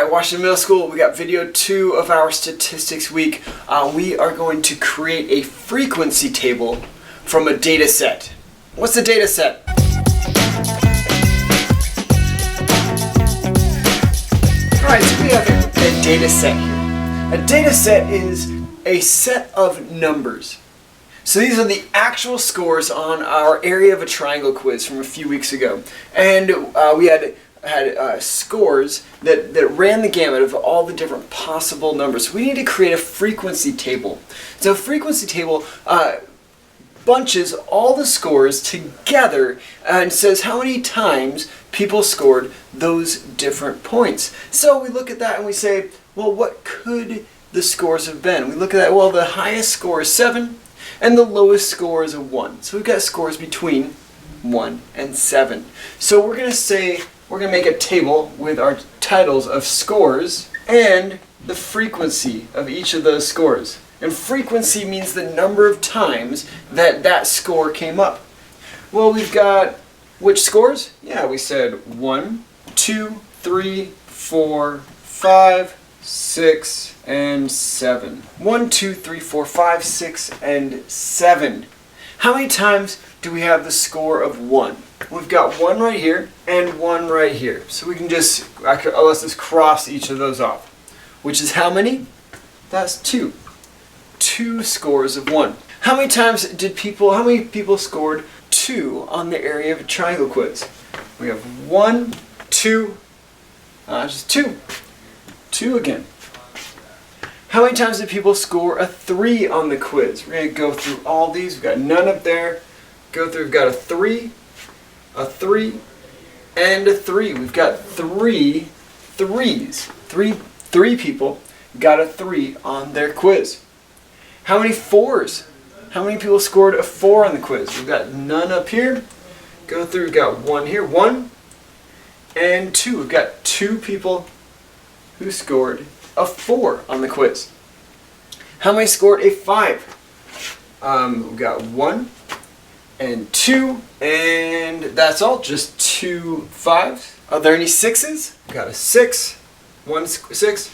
Alright, Washington Middle School, we got video 2 of our statistics week. We are going to create a frequency table from a data set. What's the data set? Alright, so we have a data set here. A data set is a set of numbers. So these are the actual scores on our area of a triangle quiz from a few weeks ago. And we had scores that ran the gamut of all the different possible numbers. We need to create a frequency table. So a frequency table bunches all the scores together and says how many times people scored those different points. So we look at that and we say, well, what could the scores have been? We look at that, well, the highest score is 7 and the lowest score is a 1. So we've got scores between 1 and 7. So we're going to make a table with our titles of scores and the frequency of each of those scores. And frequency means the number of times that score came up. Well, we've got which scores? Yeah, we said 1, 2, 3, 4, 5, 6, and 7. 1, 2, 3, 4, 5, 6, and 7. How many times do we have the score of 1? We've got 1 right here and 1 right here. So we can let's just cross each of those off. Which is how many? That's 2. 2 scores of 1. How many people scored 2 on the area of a triangle quiz? We have 1, 2, just 2. 2 again. How many times did people score a 3 on the quiz? We're going to go through all these. We've got none up there. Go through, we've got a 3, and a 3. We've got 3 threes. Three people got a 3 on their quiz. How many 4s? How many people scored a 4 on the quiz? We've got none up here. Go through, we've got 1 here, 1, and 2. We've got 2 people who scored a 4 on the quiz. How many scored a 5? We've got 1 and 2, and that's all, just 2 5s. Are there any 6s? We've got a 6, 1 6,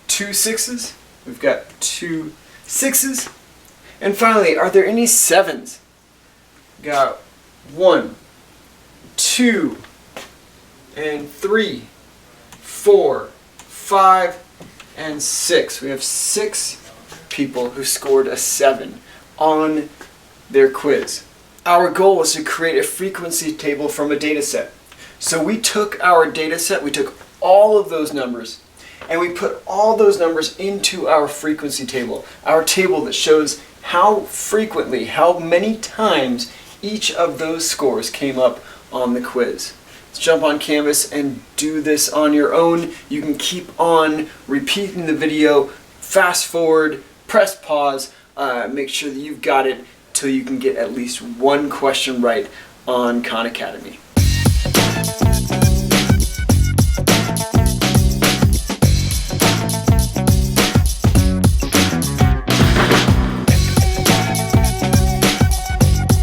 2 6s. We've got 2 6s. And finally, are there any 7s? We've got 1, 2, and 3, 4, 5, and 6. We have 6 people who scored a 7 on their quiz. Our goal was to create a frequency table from a data set. So we took our data set, we took all of those numbers, and we put all those numbers into our frequency table. Our table that shows how frequently, how many times each of those scores came up on the quiz. Let's jump on Canvas and do this on your own. You can keep on repeating the video, fast forward, press pause, make sure that you've got it till you can get at least one question right on Khan Academy.